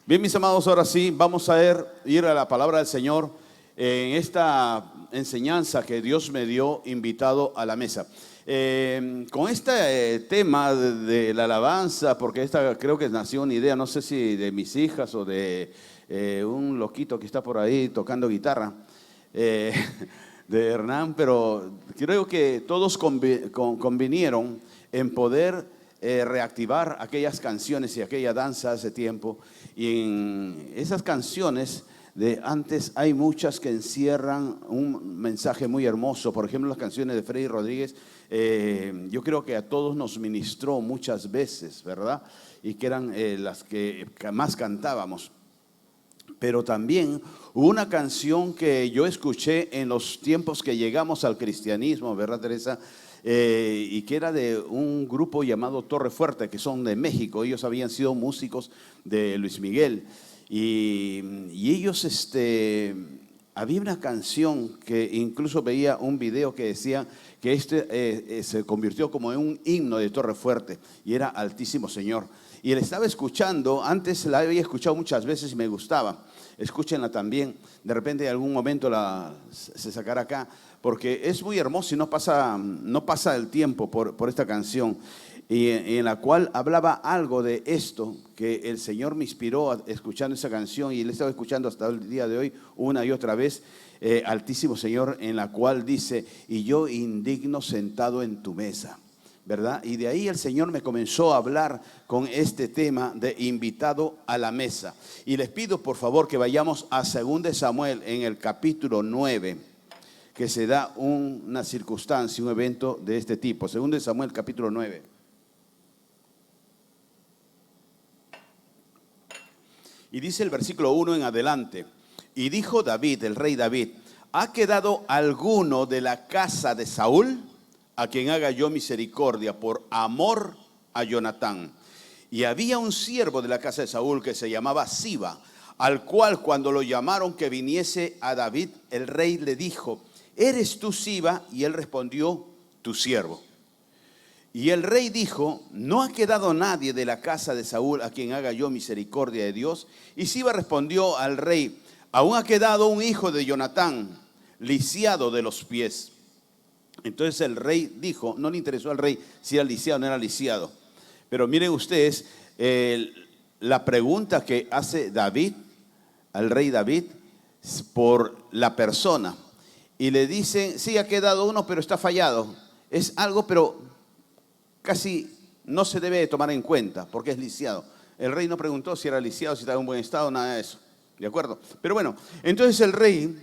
Bien, mis amados, ahora sí, vamos a ir a la palabra del Señor en esta enseñanza que Dios me dio, invitado a la mesa. Con este tema de la alabanza, porque esta creo que nació una idea, no sé si de mis hijas o de un loquito que está por ahí tocando guitarra, eh, de Hernán, pero creo que todos convinieron en poder reactivar aquellas canciones y aquella danza hace tiempo. Y en esas canciones de antes hay muchas que encierran un mensaje muy hermoso. Por ejemplo, las canciones de Freddy Rodríguez, yo creo que a todos nos ministró muchas veces, ¿verdad? Y que eran las que más cantábamos. Pero también hubo una canción que yo escuché en los tiempos que llegamos al cristianismo, ¿verdad, Teresa? Y que era de un grupo llamado Torre Fuerte, que son de México. Ellos habían sido músicos de Luis Miguel. Y ellos, había una canción que incluso veía un video que decía que se convirtió como en un himno de Torre Fuerte, y era Altísimo Señor. Y él estaba escuchando, antes la había escuchado muchas veces y me gustaba. Escúchenla también, de repente en algún momento se sacará acá, porque es muy hermoso y no pasa el tiempo por esta canción. Y en la cual hablaba algo de esto, que el Señor me inspiró escuchando esa canción, y le estaba escuchando hasta el día de hoy una y otra vez, Altísimo Señor, en la cual dice: y yo indigno sentado en tu mesa, ¿verdad? Y de ahí el Señor me comenzó a hablar con este tema de invitado a la mesa. Y les pido por favor que vayamos a 2 Samuel en el capítulo 9, que se da una circunstancia, un evento de este tipo. 2 Samuel capítulo 9. Y dice el versículo 1 en adelante: y dijo David, el rey David: ¿ha quedado alguno de la casa de Saúl a quien haga yo misericordia por amor a Jonatán? Y había un siervo de la casa de Saúl que se llamaba Siba, al cual cuando lo llamaron que viniese a David, el rey le dijo: ¿eres tú Siba? Y él respondió: tu siervo. Y el rey dijo: no ha quedado nadie de la casa de Saúl a quien haga yo misericordia de Dios. Y Siba respondió al rey: aún ha quedado un hijo de Jonatán, lisiado de los pies. Entonces el rey dijo, no le interesó al rey si era lisiado o no era lisiado. Pero miren ustedes la pregunta que hace David, al rey David, por la persona. Y le dicen: sí, ha quedado uno, pero está fallado. Es algo, pero casi no se debe tomar en cuenta porque es lisiado. El rey no preguntó si era lisiado, si estaba en buen estado, nada de eso. ¿De acuerdo? Pero bueno, entonces el rey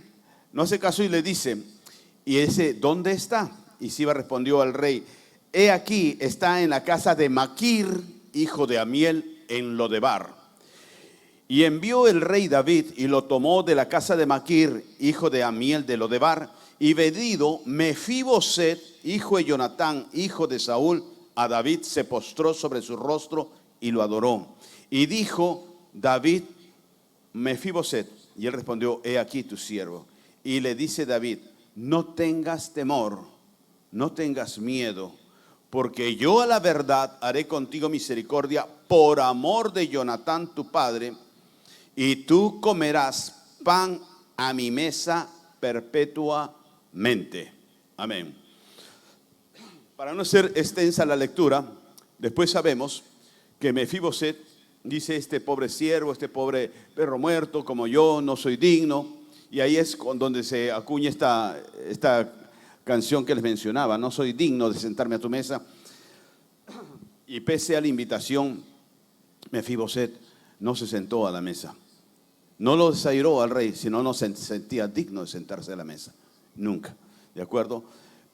no hace caso y le dice: y ese, ¿dónde está? Y Siba respondió al rey: he aquí, está en la casa de Maquir, hijo de Amiel, en Lodebar. Y envió el rey David y lo tomó de la casa de Maquir, hijo de Amiel de Lodebar, y venido Mefiboset, hijo de Jonatán, hijo de Saúl, a David, se postró sobre su rostro y lo adoró. Y dijo David: Mefiboset. Y él respondió: he aquí tu siervo. Y le dice David: no tengas temor, no tengas miedo, porque yo a la verdad haré contigo misericordia por amor de Jonatán tu padre, y tú comerás pan a mi mesa perpetuamente. Amén. Para no ser extensa la lectura, después sabemos que Mefiboset dice: este pobre siervo, este pobre perro muerto, como yo, no soy digno. Y ahí es donde se acuña esta canción que les mencionaba: no soy digno de sentarme a tu mesa. Y pese a la invitación, Mefiboset no se sentó a la mesa. No lo desairó al rey, sino no se sentía digno de sentarse a la mesa. Nunca. ¿De acuerdo?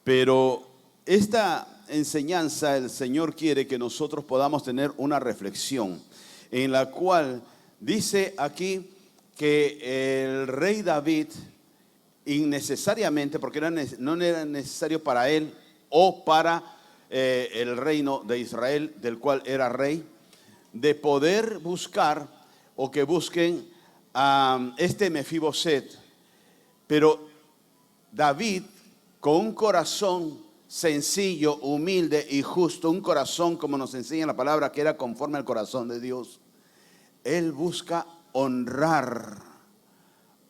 Pero esta enseñanza, el Señor quiere que nosotros podamos tener una reflexión en la cual dice aquí que el rey David, innecesariamente, porque no era necesario para él o para el reino de Israel, del cual era rey, de poder buscar o que busquen a este Mefiboset. Pero David, con un corazón sencillo, humilde y justo, un corazón, como nos enseña la palabra, que era conforme al corazón de Dios, él busca honrar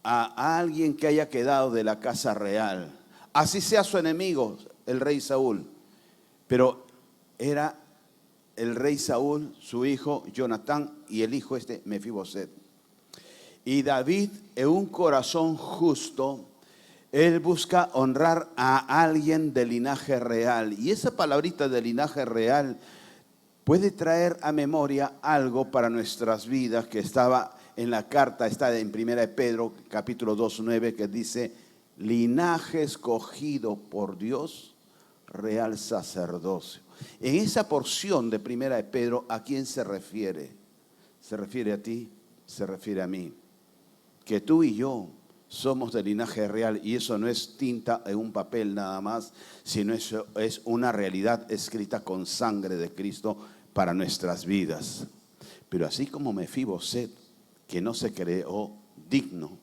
a alguien que haya quedado de la casa real, así sea su enemigo, el rey Saúl. Pero era el rey Saúl, su hijo Jonatán y el hijo Mefiboset. Y David, en un corazón justo, él busca honrar a alguien de linaje real. Y esa palabrita de linaje real puede traer a memoria algo para nuestras vidas que estaba en la carta, está en 1 de Pedro, capítulo 2:9, que dice: linaje escogido por Dios, real sacerdocio. En esa porción de 1 de Pedro, ¿a quién se refiere? Se refiere a ti, se refiere a mí. Que tú y yo somos de linaje real, y eso no es tinta en un papel nada más, sino eso es una realidad escrita con sangre de Cristo para nuestras vidas. Pero así como Mefiboset, que no se creó digno,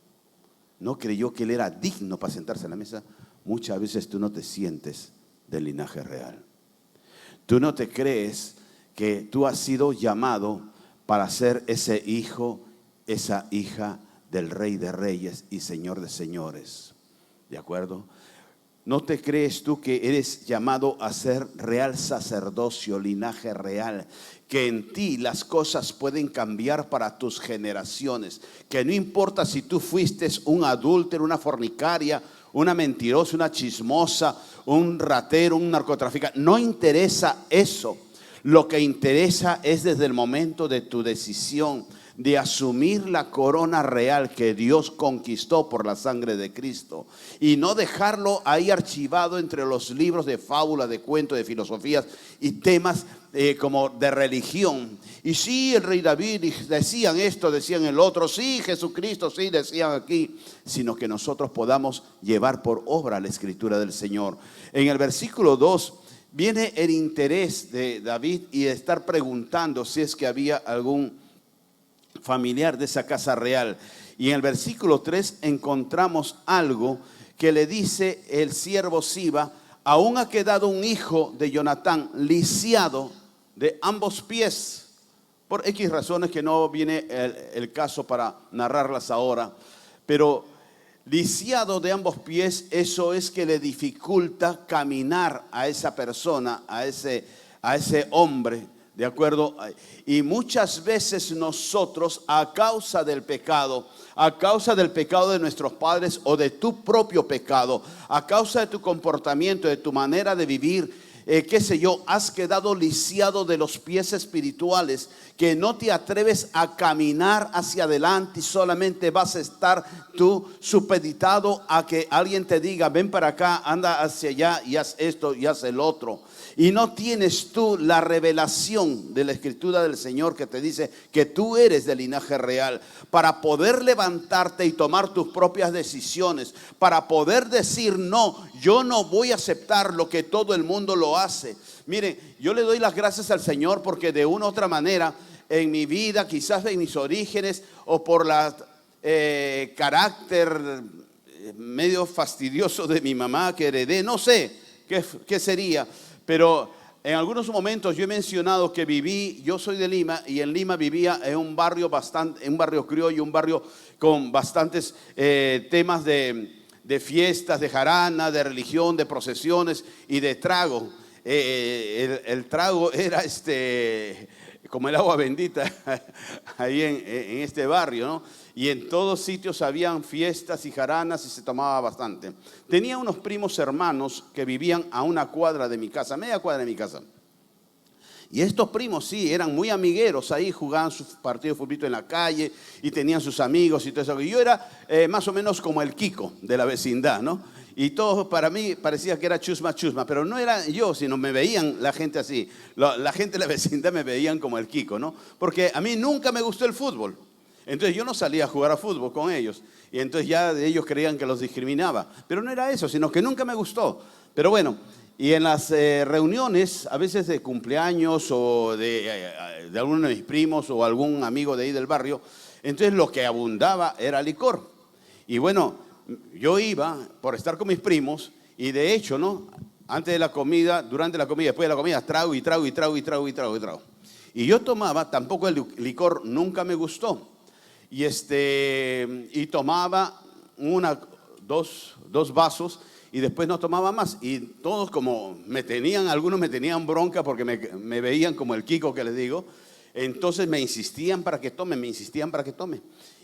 no creyó que él era digno para sentarse a la mesa, muchas veces tú no te sientes del linaje real. Tú no te crees que tú has sido llamado para ser ese hijo, esa hija del Rey de Reyes y Señor de Señores. ¿De acuerdo? ¿No te crees tú que eres llamado a ser real sacerdocio, linaje real? Que en ti las cosas pueden cambiar para tus generaciones. Que no importa si tú fuiste un adúltero, una fornicaria, una mentirosa, una chismosa, un ratero, un narcotraficante. No interesa eso. Lo que interesa es desde el momento de tu decisión de asumir la corona real que Dios conquistó por la sangre de Cristo, y no dejarlo ahí archivado entre los libros de fábula, de cuentos, de filosofías y temas como de religión. Y sí, el rey David decían esto, decían el otro, sí, Jesucristo, sí, decían aquí, sino que nosotros podamos llevar por obra la escritura del Señor. En el versículo 2 viene el interés de David y de estar preguntando si es que había algún familiar de esa casa real. Y en el versículo 3 encontramos algo que le dice el siervo Siba: aún ha quedado un hijo de Jonatán lisiado de ambos pies. Por X razones que no viene el caso para narrarlas ahora. Pero lisiado de ambos pies, eso es que le dificulta caminar a esa persona, a ese hombre. ¿De acuerdo? Y muchas veces nosotros, a causa del pecado de nuestros padres o de tu propio pecado, a causa de tu comportamiento, de tu manera de vivir, qué sé yo, has quedado lisiado de los pies espirituales, que no te atreves a caminar hacia adelante y solamente vas a estar tú supeditado a que alguien te diga: ven para acá, anda hacia allá y haz esto y haz el otro. Y no tienes tú la revelación de la escritura del Señor que te dice que tú eres de linaje real, para poder levantarte y tomar tus propias decisiones, para poder decir: no, yo no voy a aceptar lo que todo el mundo lo hace. Miren, yo le doy las gracias al Señor porque de una u otra manera en mi vida, quizás en mis orígenes o por la carácter medio fastidioso de mi mamá que heredé, no sé qué sería. Pero en algunos momentos yo he mencionado que yo soy de Lima, y en Lima vivía en un barrio criollo, un barrio con bastantes temas de fiestas, de jarana, de religión, de procesiones y de trago. El trago era como el agua bendita ahí en este barrio, ¿no? Y en todos sitios habían fiestas y jaranas y se tomaba bastante. Tenía unos primos hermanos que vivían a una cuadra de mi casa, media cuadra de mi casa. Y estos primos sí, eran muy amigueros ahí, jugaban sus partidos de fútbol en la calle y tenían sus amigos y todo eso. Y yo era más o menos como el Kiko de la vecindad, ¿no? Y todo para mí parecía que era chusma, pero no era yo, sino me veían la gente así. La gente de la vecindad me veían como el Kiko, ¿no? Porque a mí nunca me gustó el fútbol. Entonces yo no salía a jugar a fútbol con ellos. Y entonces ya ellos creían que los discriminaba. Pero no era eso, sino que nunca me gustó. Pero bueno, y en las reuniones, a veces de cumpleaños o de alguno de mis primos o algún amigo de ahí del barrio, entonces lo que abundaba era licor. Y bueno, yo iba por estar con mis primos y de hecho, ¿no? Antes de la comida, durante la comida, después de la comida, trago. Y yo tomaba, tampoco el licor nunca me gustó. y tomaba dos vasos y después no tomaba más. Y todos como algunos me tenían bronca porque me veían como el Kiko que les digo. Entonces me insistían para que tome.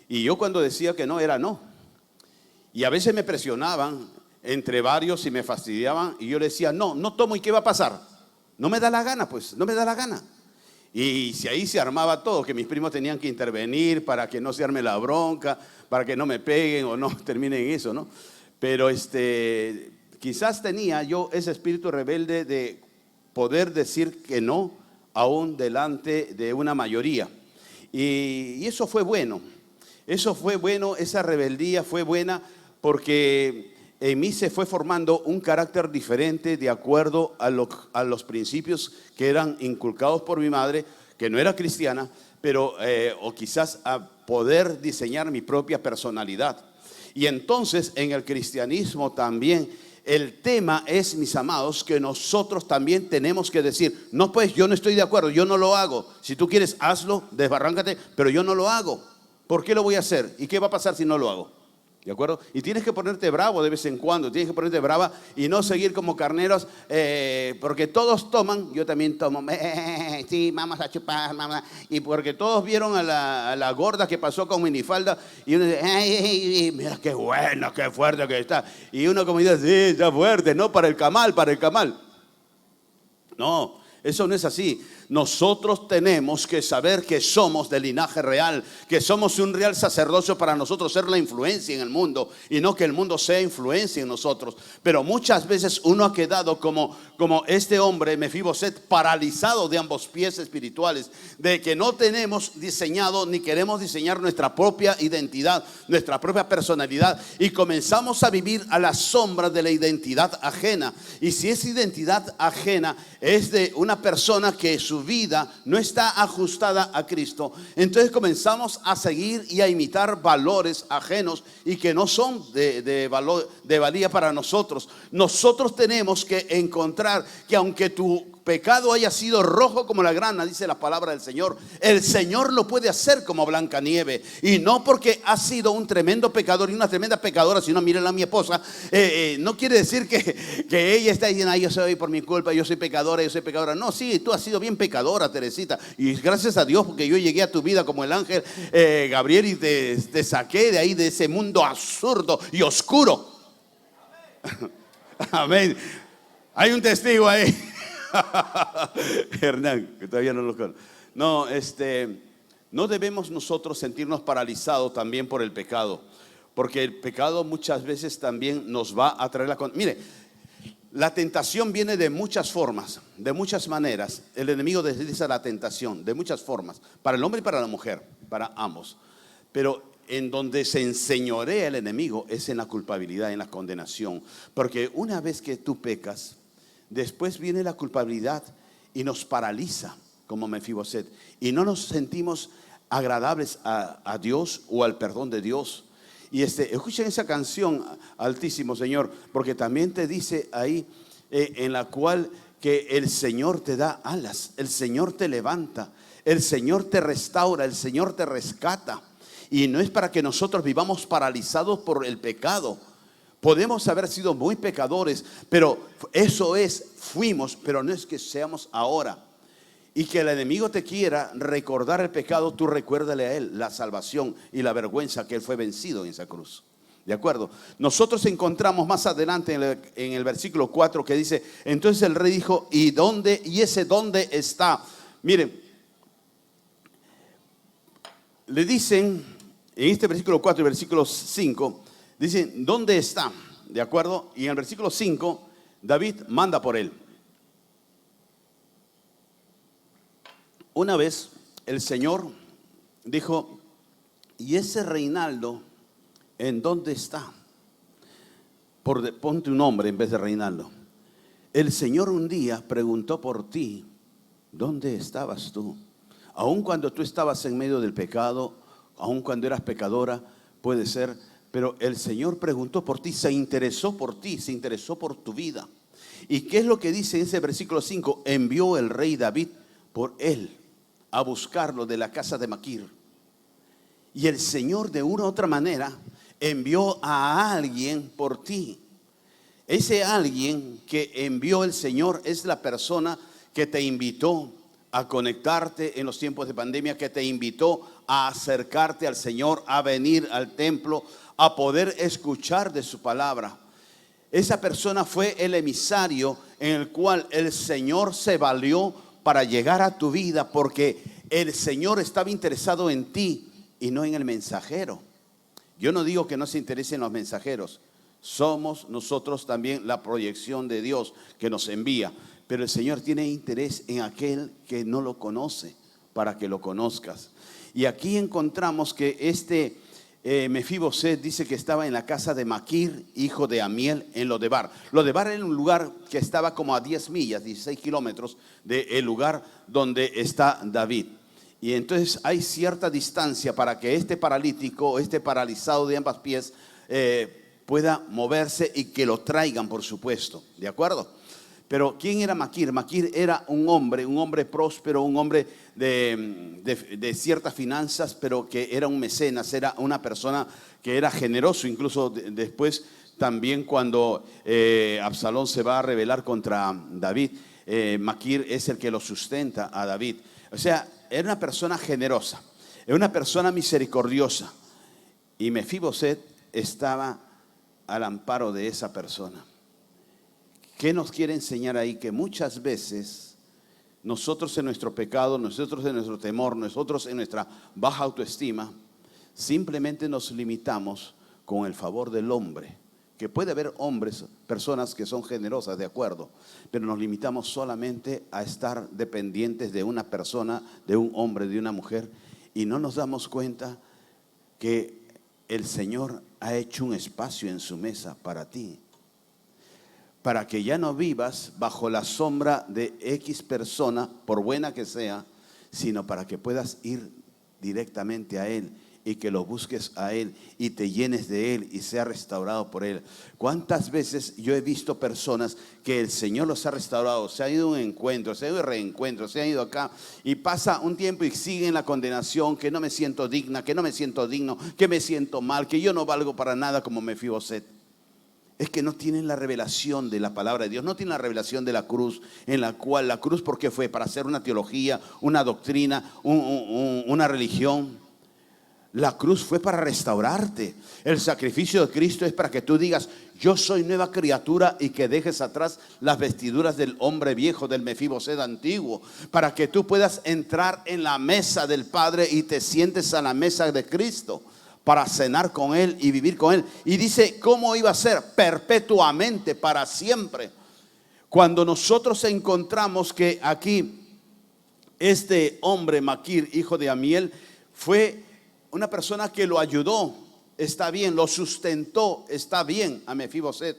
Y yo cuando decía que no, era no. Y a veces me presionaban entre varios y me fastidiaban. Y yo le decía, no tomo, ¿y qué va a pasar? No me da la gana, pues, no me da la gana. Y si ahí se armaba todo, que mis primos tenían que intervenir para que no se arme la bronca, para que no me peguen o no terminen eso, ¿no? Pero quizás tenía yo ese espíritu rebelde de poder decir que no, aún delante de una mayoría. Y eso fue bueno. Esa rebeldía fue buena porque en mí se fue formando un carácter diferente de acuerdo a los principios que eran inculcados por mi madre, que no era cristiana, pero o quizás a poder diseñar mi propia personalidad. Y entonces en el cristianismo también el tema es, mis amados, que nosotros también tenemos que decir, no, pues yo no estoy de acuerdo, yo no lo hago. Si tú quieres, hazlo, desbarráncate, pero yo no lo hago. ¿Por qué lo voy a hacer? ¿Y qué va a pasar si no lo hago? ¿De acuerdo? Y tienes que ponerte bravo de vez en cuando, tienes que ponerte brava y no seguir como carneros, porque todos toman, yo también tomo, sí, vamos a chupar, mamá. Y porque todos vieron a la gorda que pasó con minifalda y uno dice, ay, mira qué buena, qué fuerte que está. Y uno como dice, sí, está fuerte, no, para el camal. No, eso no es así. Nosotros tenemos que saber que somos de linaje real, que somos un real sacerdocio para nosotros ser la influencia en el mundo y no que el mundo sea influencia en nosotros. Pero muchas veces uno ha quedado como este hombre, Mefiboset, paralizado de ambos pies espirituales, de que no tenemos diseñado ni queremos diseñar nuestra propia identidad, nuestra propia personalidad, y comenzamos a vivir a la sombra de la identidad ajena. Y si esa identidad ajena es de una persona que su vida no está ajustada a Cristo, entonces comenzamos a seguir y a imitar valores ajenos y que no son de valía para nosotros. Nosotros tenemos que encontrar que aunque tu pecado haya sido rojo como la grana, dice la palabra del Señor, el Señor lo puede hacer como blanca nieve. Y no porque ha sido un tremendo pecador y una tremenda pecadora, sino miren a mi esposa, no quiere decir que ella está diciendo, yo soy por mi culpa, yo soy pecadora. No, sí, tú has sido bien pecadora, Teresita, y gracias a Dios porque yo llegué a tu vida como el ángel Gabriel y te saqué de ahí, de ese mundo absurdo y oscuro. Amén. Hay un testigo ahí. Hernán, que todavía no lo conozco. No, no debemos nosotros sentirnos paralizados también por el pecado, porque el pecado muchas veces también nos va a traer mire, la tentación viene de muchas formas, de muchas maneras. El enemigo desliza la tentación de muchas formas, para el hombre y para la mujer, para ambos. Pero en donde se enseñorea el enemigo es en la culpabilidad, en la condenación. Porque una vez que tú pecas, después viene la culpabilidad y nos paraliza como Mefiboset. Y no nos sentimos agradables a Dios o al perdón de Dios. Y escuchen esa canción, Altísimo Señor, porque también te dice ahí en la cual que el Señor te da alas, el Señor te levanta, el Señor te restaura, el Señor te rescata. Y no es para que nosotros vivamos paralizados por el pecado. Podemos haber sido muy pecadores, pero fuimos, pero no es que seamos ahora. Y que el enemigo te quiera recordar el pecado, tú recuérdale a él la salvación y la vergüenza que él fue vencido en esa cruz. ¿De acuerdo? Nosotros encontramos más adelante en el versículo 4 que dice, entonces el rey dijo, ¿y ese dónde está? Miren, le dicen en este versículo 4 y versículo 5, dicen, ¿dónde está? ¿De acuerdo? Y en el versículo 5, David manda por él. Una vez el Señor dijo, ¿y ese Reinaldo en dónde está? Ponte un nombre en vez de Reinaldo. El Señor un día preguntó por ti, ¿dónde estabas tú? Aun cuando tú estabas en medio del pecado, aun cuando eras pecadora, puede ser, pero el Señor preguntó por ti, se interesó por ti, se interesó por tu vida. ¿Y qué es lo que dice en ese versículo 5? Envió el rey David por él a buscarlo de la casa de Maquir. Y el Señor de una u otra manera envió a alguien por ti. Ese alguien que envió el Señor es la persona que te invitó a conectarte en los tiempos de pandemia, que te invitó a acercarte al Señor, a venir al templo, a poder escuchar de su palabra. Esa persona fue el emisario en el cual el Señor se valió para llegar a tu vida, porque el Señor estaba interesado en ti y no en el mensajero. Yo no digo que no se interesen los mensajeros. Somos nosotros también la proyección de Dios que nos envía. Pero el Señor tiene interés en aquel que no lo conoce, para que lo conozcas. Y aquí encontramos que Mefiboset dice que estaba en la casa de Maquir, hijo de Amiel, en Lodebar. Lodebar era un lugar que estaba como a 10 millas, 16 kilómetros del lugar donde está David. Y entonces hay cierta distancia para que este paralítico, este paralizado de ambas pies, pueda moverse y que lo traigan, por supuesto. ¿De acuerdo? Pero ¿quién era Maquir? Maquir era un hombre próspero, un hombre de ciertas finanzas, pero que era un mecenas, era una persona que era generoso. Incluso después también cuando Absalón se va a rebelar contra David, Maquir es el que lo sustenta a David. O sea, era una persona generosa, era una persona misericordiosa. Y Mefiboset estaba al amparo de esa persona. ¿Qué nos quiere enseñar ahí? Que muchas veces nosotros en nuestro pecado, nosotros en nuestro temor, nosotros en nuestra baja autoestima, simplemente nos limitamos con el favor del hombre. Que puede haber hombres, personas que son generosas, de acuerdo, pero nos limitamos solamente a estar dependientes de una persona, de un hombre, de una mujer, y no nos damos cuenta que el Señor ha hecho un espacio en su mesa para ti, para que ya no vivas bajo la sombra de X persona, por buena que sea, sino para que puedas ir directamente a Él y que lo busques a Él y te llenes de Él y sea restaurado por Él. ¿Cuántas veces yo he visto personas que el Señor los ha restaurado? Se ha ido a un encuentro, se ha ido a reencuentro, se ha ido acá y pasa un tiempo y siguen la condenación, que no me siento digna, que no me siento digno, que me siento mal, que yo no valgo para nada, como Mefiboset. Es que no tienen la revelación de la palabra de Dios, no tienen la revelación de la cruz, en la cual la cruz, ¿por qué fue? Para hacer una teología, una doctrina, una religión. La cruz fue para restaurarte. El sacrificio de Cristo es para que tú digas: yo soy nueva criatura, y que dejes atrás las vestiduras del hombre viejo, del Mefiboset antiguo, para que tú puedas entrar en la mesa del Padre y te sientes a la mesa de Cristo, para cenar con Él y vivir con Él. Y dice, ¿cómo iba a ser? Perpetuamente, para siempre. Cuando nosotros encontramos que aquí este hombre Maquir, hijo de Amiel, fue una persona que lo ayudó, está bien, lo sustentó, está bien, a Mefiboset.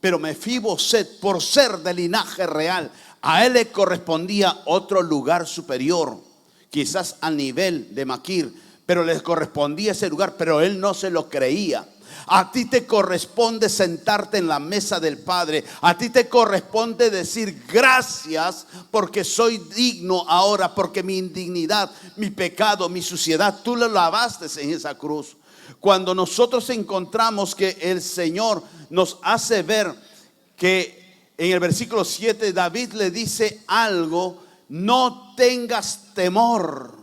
Pero Mefiboset, por ser de linaje real, a él le correspondía otro lugar superior, quizás a nivel de Maquir, pero les correspondía ese lugar, pero él no se lo creía. A ti te corresponde sentarte en la mesa del Padre. A ti te corresponde decir gracias porque soy digno ahora, porque mi indignidad, mi pecado, mi suciedad, tú lo lavaste en esa cruz. Cuando nosotros encontramos que el Señor nos hace ver que en el versículo 7 David le dice algo: no tengas temor.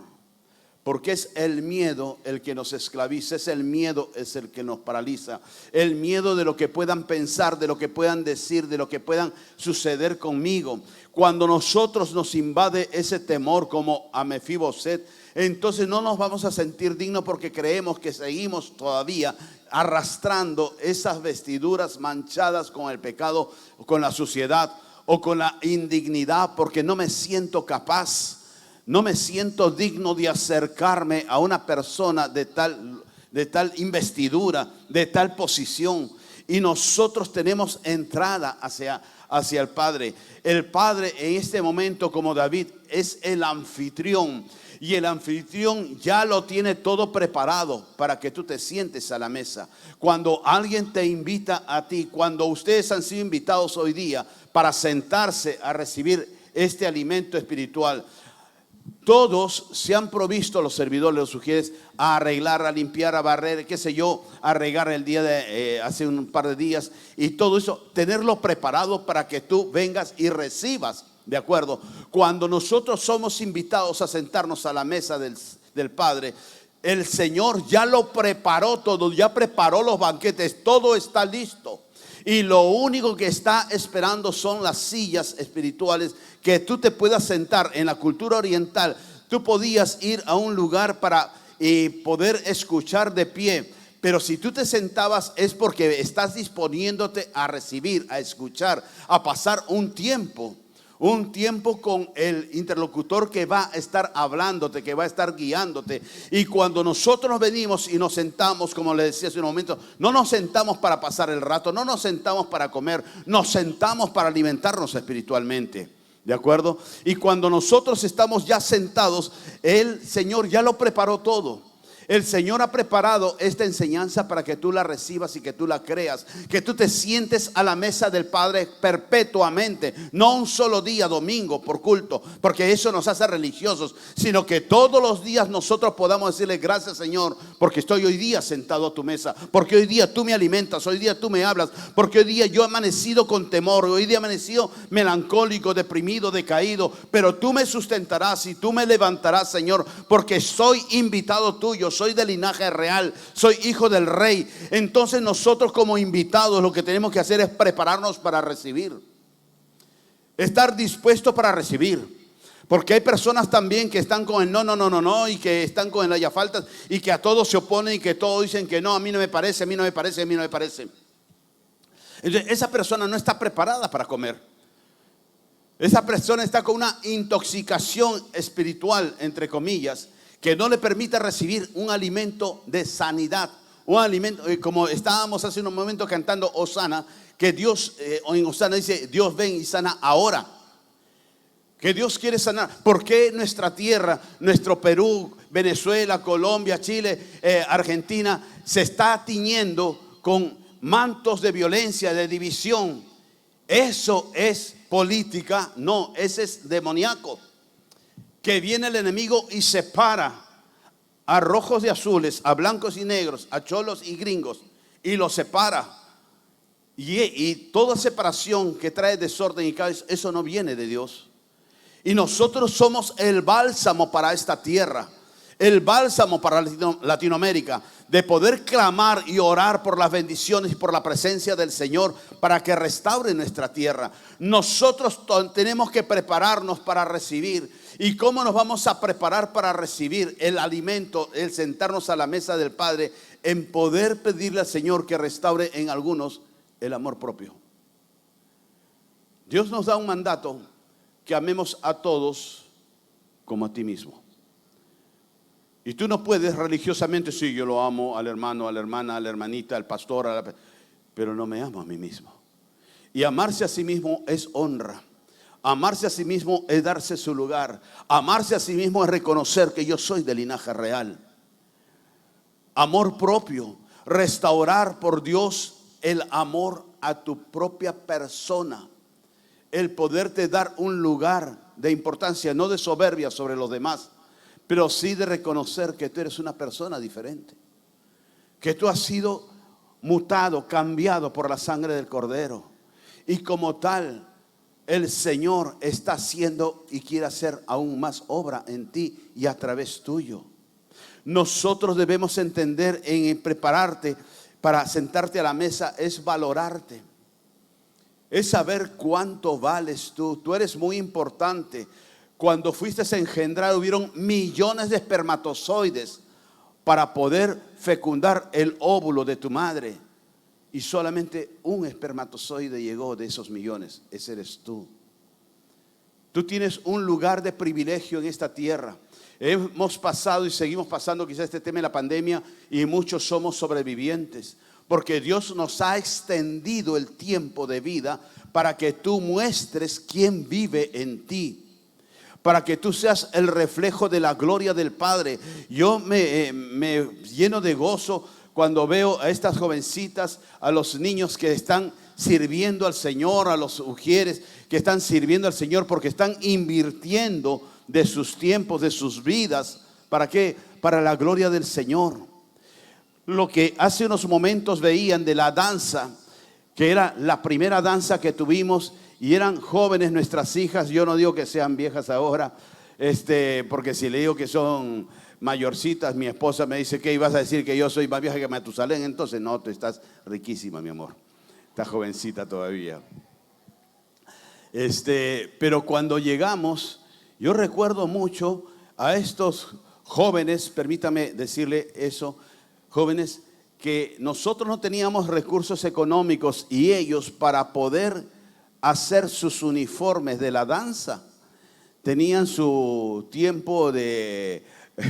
Porque es el miedo el que nos esclaviza, es el miedo es el que nos paraliza. El miedo de lo que puedan pensar, de lo que puedan decir, de lo que puedan suceder conmigo. Cuando nosotros nos invade ese temor como a Mefiboset, entonces no nos vamos a sentir dignos, porque creemos que seguimos todavía arrastrando esas vestiduras manchadas con el pecado, con la suciedad o con la indignidad, porque no me siento capaz. No me siento digno de acercarme a una persona de tal investidura, de tal posición. Y nosotros tenemos entrada hacia el Padre. El Padre en este momento, como David, es el anfitrión. Y el anfitrión ya lo tiene todo preparado para que tú te sientes a la mesa. Cuando alguien te invita a ti, cuando ustedes han sido invitados hoy día para sentarse a recibir este alimento espiritual, todos se han provisto, los servidores, los sugieres, a arreglar, a limpiar, a barrer, qué sé yo, a regar el día de hace un par de días, y todo eso, tenerlo preparado para que tú vengas y recibas, ¿de acuerdo? Cuando nosotros somos invitados a sentarnos a la mesa del Padre, el Señor ya lo preparó todo, ya preparó los banquetes, todo está listo. Y lo único que está esperando son las sillas espirituales que tú te puedas sentar. En la cultura oriental, tú podías ir a un lugar para poder escuchar de pie. Pero si tú te sentabas es porque estás disponiéndote a recibir, a escuchar, a pasar un tiempo con el interlocutor que va a estar hablándote, que va a estar guiándote. Y cuando nosotros venimos y nos sentamos, como le decía hace un momento, no nos sentamos para pasar el rato, no nos sentamos para comer, nos sentamos para alimentarnos espiritualmente, ¿de acuerdo? Y cuando nosotros estamos ya sentados, el Señor ya lo preparó todo. El Señor ha preparado esta enseñanza para que tú la recibas y que tú la creas, que tú te sientes a la mesa del Padre perpetuamente, no un solo día, domingo, por culto, porque eso nos hace religiosos, sino que todos los días nosotros podamos decirle gracias, Señor, porque estoy hoy día sentado a tu mesa, porque hoy día tú me alimentas, hoy día tú me hablas, porque hoy día yo he amanecido con temor, hoy día he amanecido melancólico, deprimido, decaído, pero tú me sustentarás y tú me levantarás, Señor, porque soy invitado tuyo, soy de linaje real, soy hijo del rey. Entonces nosotros como invitados lo que tenemos que hacer es prepararnos para recibir, estar dispuestos para recibir. Porque hay personas también que están con el no, y que están con el haya faltas, y que a todos se oponen y que todos dicen que no, a mí no me parece, a mí no me parece, a mí no me parece. Entonces esa persona no está preparada para comer. Esa persona está con una intoxicación espiritual, entre comillas, que no le permite recibir un alimento de sanidad, un alimento, como estábamos hace un momento cantando Hosana, que Dios, en Hosana dice, Dios ven y sana ahora, que Dios quiere sanar. ¿Por qué nuestra tierra, nuestro Perú, Venezuela, Colombia, Chile, Argentina, se está tiñendo con mantos de violencia, de división? Eso es política, no, ese es demoníaco. Que viene el enemigo y separa a rojos y azules, a blancos y negros, a cholos y gringos, y los separa. Y toda separación que trae desorden y caos, eso no viene de Dios. Y nosotros somos el bálsamo para esta tierra, el bálsamo para Latinoamérica, de poder clamar y orar por las bendiciones y por la presencia del Señor para que restaure nuestra tierra. Nosotros tenemos que prepararnos para recibir. ¿Y cómo nos vamos a preparar para recibir el alimento, el sentarnos a la mesa del Padre, en poder pedirle al Señor que restaure en algunos el amor propio? Dios nos da un mandato, que amemos a todos como a ti mismo. Y tú no puedes religiosamente, sí, yo lo amo al hermano, a la hermana, a la hermanita, al pastor, pero no me amo a mí mismo. Y amarse a sí mismo es honra. Amarse a sí mismo es darse su lugar. Amarse a sí mismo es reconocer que yo soy de linaje real. Amor propio, restaurar por Dios el amor a tu propia persona. El poderte dar un lugar de importancia, no de soberbia sobre los demás, pero sí de reconocer que tú eres una persona diferente, que tú has sido mutado, cambiado por la sangre del Cordero, y como tal el Señor está haciendo y quiere hacer aún más obra en ti y a través tuyo. Nosotros debemos entender en prepararte para sentarte a la mesa es valorarte, es saber cuánto vales tú. Tú eres muy importante. Cuando fuiste engendrado hubieron millones de espermatozoides para poder fecundar el óvulo de tu madre. Y solamente un espermatozoide llegó de esos millones. Ese eres tú. Tú tienes un lugar de privilegio en esta tierra. Hemos pasado y seguimos pasando quizás este tema de la pandemia y muchos somos sobrevivientes. Porque Dios nos ha extendido el tiempo de vida para que tú muestres quién vive en ti. Para que tú seas el reflejo de la gloria del Padre. Yo me lleno de gozo cuando veo a estas jovencitas, a los niños que están sirviendo al Señor, a los ujieres que están sirviendo al Señor, porque están invirtiendo de sus tiempos, de sus vidas. ¿Para qué? Para la gloria del Señor. Lo que hace unos momentos veían de la danza, que era la primera danza que tuvimos, y eran jóvenes nuestras hijas. Yo no digo que sean viejas ahora, porque si le digo que son mayorcitas, mi esposa me dice, ¿qué ibas a decir? Que yo soy más vieja que Matusalén. Entonces no, tú estás riquísima, mi amor, estás jovencita todavía. Pero cuando llegamos, yo recuerdo mucho a estos jóvenes, permítame decirle eso, jóvenes, que nosotros no teníamos recursos económicos, y ellos, para poder hacer sus uniformes de la danza, tenían su tiempo de,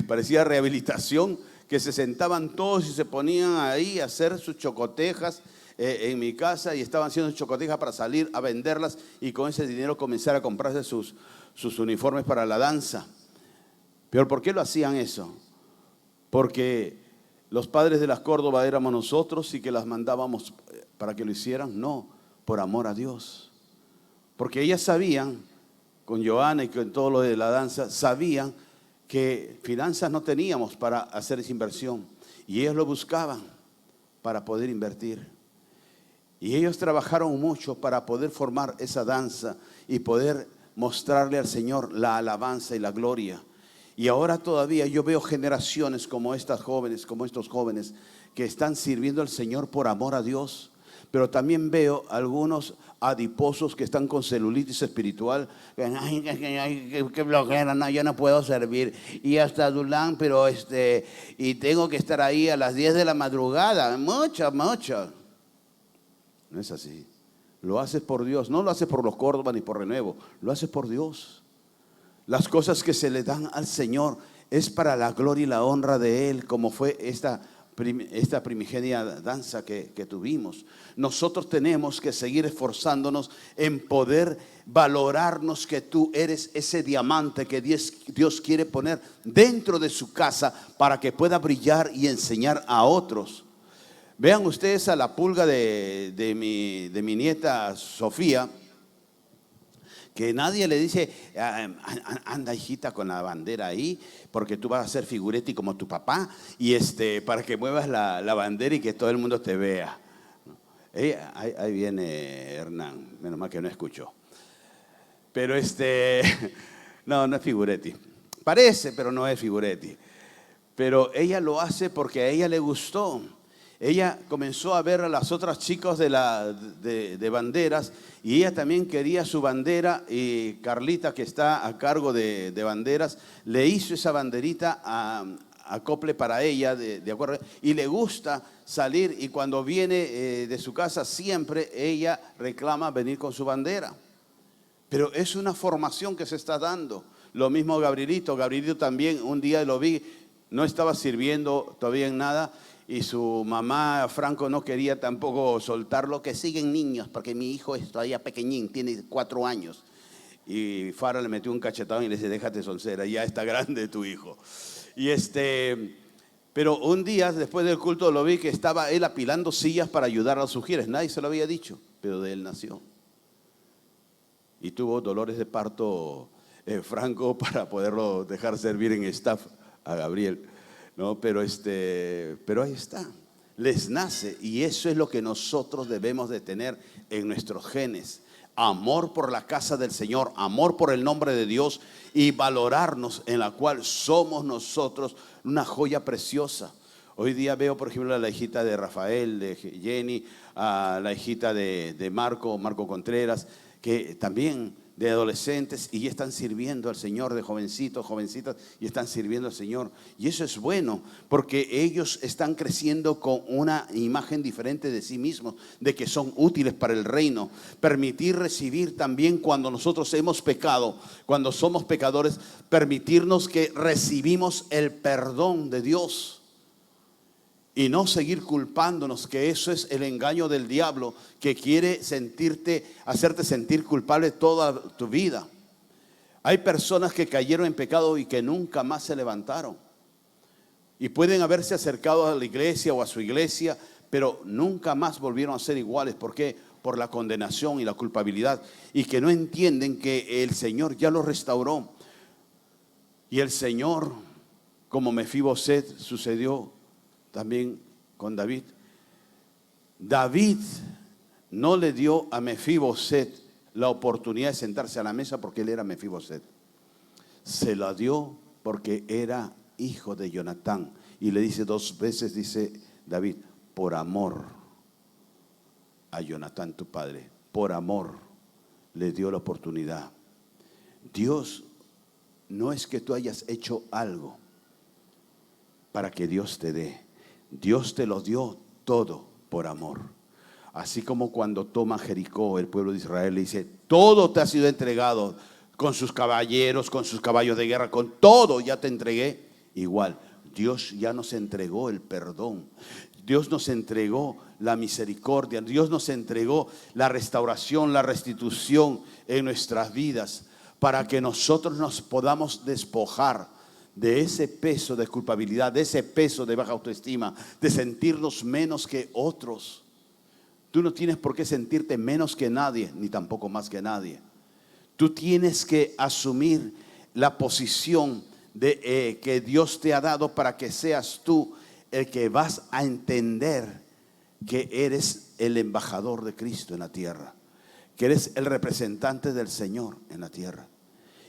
parecía rehabilitación, que se sentaban todos y se ponían ahí a hacer sus chocotejas en mi casa, y estaban haciendo chocotejas para salir a venderlas y con ese dinero comenzar a comprarse sus uniformes para la danza. Pero ¿por qué lo hacían eso? Porque los padres de las Córdoba éramos nosotros y que las mandábamos para que lo hicieran. No, por amor a Dios. Porque ellas sabían, con Joana y con todo lo de la danza, sabían que finanzas no teníamos para hacer esa inversión. Y ellos lo buscaban para poder invertir. Y ellos trabajaron mucho para poder formar esa danza y poder mostrarle al Señor la alabanza y la gloria. Y ahora todavía yo veo generaciones como estas jóvenes, como estos jóvenes, que están sirviendo al Señor por amor a Dios. Pero también veo algunos adiposos que están con celulitis espiritual. Ay, qué flojera, no, yo no puedo servir. Y hasta Dulán, pero y tengo que estar ahí a las 10 de la madrugada. Mucha. No es así. Lo haces por Dios. No lo haces por los Córdoba ni por Renuevo. Lo haces por Dios. Las cosas que se le dan al Señor es para la gloria y la honra de Él, como fue esta primigenia danza que tuvimos. Nosotros tenemos que seguir esforzándonos en poder valorarnos, que tú eres ese diamante que Dios quiere poner dentro de su casa para que pueda brillar y enseñar a otros. Vean ustedes a la pulga de mi nieta Sofía, que nadie le dice, anda hijita con la bandera ahí, porque tú vas a ser figuretti como tu papá, y para que muevas la bandera y que todo el mundo te vea. Ahí viene Hernán, menos mal que no escuchó. Pero no es figuretti. Parece, pero no es figuretti. Pero ella lo hace porque a ella le gustó. Ella comenzó a ver a las otras chicas de banderas, y ella también quería su bandera, y Carlita, que está a cargo de banderas, le hizo esa banderita acople para ella, de acuerdo, y le gusta salir, y cuando viene de su casa siempre ella reclama venir con su bandera. Pero es una formación que se está dando. Lo mismo Gabrielito también, un día lo vi, no estaba sirviendo todavía en nada, y su mamá, Franco, no quería tampoco soltarlo, que siguen niños, porque mi hijo es todavía pequeñín, tiene 4 años. Y Fara le metió un cachetado y le dice, déjate soncera, ya está grande tu hijo. Y pero un día, después del culto, lo vi que estaba él apilando sillas para ayudar a sus sugieres. Nadie se lo había dicho, pero de él nació. Y tuvo dolores de parto, Franco, para poderlo dejar servir en staff a Gabriel. No, pero ahí está, les nace, y eso es lo que nosotros debemos de tener en nuestros genes: amor por la casa del Señor, amor por el nombre de Dios, y valorarnos, en la cual somos nosotros una joya preciosa. Hoy día veo, por ejemplo, a la hijita de Rafael, de Jenny, a la hijita de Marco Contreras, que también de adolescentes, y ya están sirviendo al Señor, de jovencitos, jovencitas, y están sirviendo al Señor. Y eso es bueno, porque ellos están creciendo con una imagen diferente de sí mismos, de que son útiles para el reino. Permitir recibir también cuando nosotros hemos pecado, cuando somos pecadores, permitirnos que recibimos el perdón de Dios. Y no seguir culpándonos, que eso es el engaño del diablo, que quiere hacerte sentir culpable toda tu vida. Hay personas que cayeron en pecado y que nunca más se levantaron. Y pueden haberse acercado a la iglesia o a su iglesia, pero nunca más volvieron a ser iguales. ¿Por qué? Por la condenación y la culpabilidad. Y que no entienden que el Señor ya los restauró. Y el Señor, como Mefiboset, sucedió también con David. David no le dio a Mefiboset la oportunidad de sentarse a la mesa porque él era Mefiboset. Se la dio porque era hijo de Jonatán. Y le dice 2 veces, dice David, por amor a Jonatán tu padre, por amor le dio la oportunidad. Dios, no es que tú hayas hecho algo para que Dios te dé. Dios te lo dio todo por amor. Así como cuando toma Jericó, el pueblo de Israel le dice, todo te ha sido entregado, con sus caballeros, con sus caballos de guerra, con todo ya te entregué. Igual, Dios ya nos entregó el perdón. Dios nos entregó la misericordia. Dios nos entregó la restauración, la restitución en nuestras vidas, para que nosotros nos podamos despojar de ese peso de culpabilidad, de ese peso de baja autoestima, de sentirnos menos que otros. Tú no tienes por qué sentirte menos que nadie, ni tampoco más que nadie. Tú tienes que asumir la posición que Dios te ha dado para que seas tú el que vas a entender que eres el embajador de Cristo en la tierra, que eres el representante del Señor en la tierra.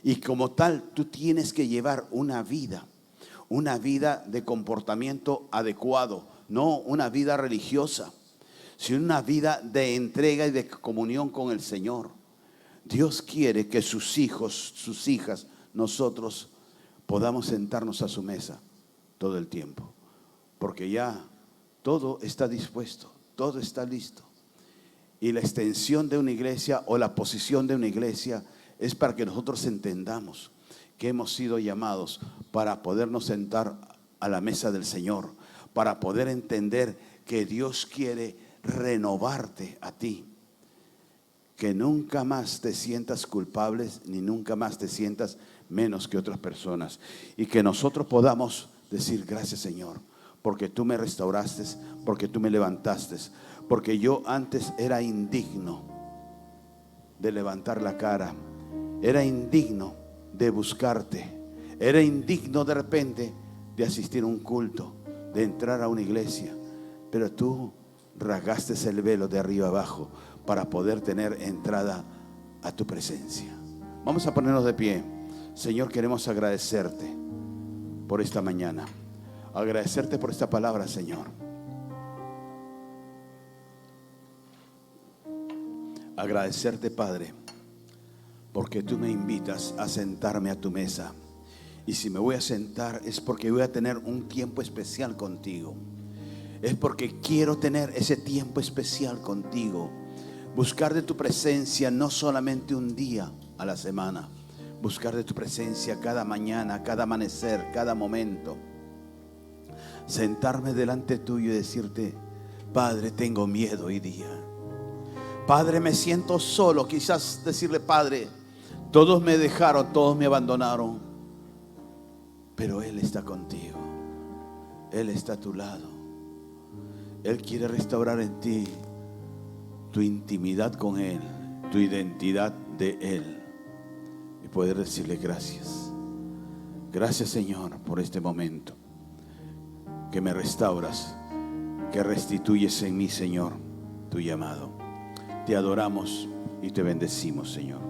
Y como tal, tú tienes que llevar una vida de comportamiento adecuado, no una vida religiosa, sino una vida de entrega y de comunión con el Señor. Dios quiere que sus hijos, sus hijas, nosotros podamos sentarnos a su mesa todo el tiempo, porque ya todo está dispuesto, todo está listo. Y la extensión de una iglesia o la posición de una iglesia es para que nosotros entendamos que hemos sido llamados para podernos sentar a la mesa del Señor, para poder entender que Dios quiere renovarte a ti, que nunca más te sientas culpable ni nunca más te sientas menos que otras personas, y que nosotros podamos decir gracias, Señor, porque tú me restauraste, porque tú me levantaste, porque yo antes era indigno de levantar la cara, era indigno de buscarte, era indigno de repente de asistir a un culto, de entrar a una iglesia, pero tú rasgaste el velo de arriba abajo para poder tener entrada a tu presencia. Vamos a ponernos de pie. Señor, queremos agradecerte por esta mañana, agradecerte por esta palabra, Señor. Agradecerte, Padre, porque tú me invitas a sentarme a tu mesa. Y si me voy a sentar es porque voy a tener un tiempo especial contigo. Es porque quiero tener ese tiempo especial contigo. Buscar de tu presencia no solamente un día a la semana. Buscar de tu presencia cada mañana, cada amanecer, cada momento. Sentarme delante tuyo y decirte, Padre, tengo miedo hoy día. Padre, me siento solo. Quizás decirle, Padre, todos me dejaron, todos me abandonaron, pero Él está contigo. Él está a tu lado. Él quiere restaurar en ti tu intimidad con Él, tu identidad de Él, y poder decirle gracias. Gracias, Señor, por este momento que me restauras, que restituyes en mí, Señor, tu llamado. Te adoramos y te bendecimos, Señor.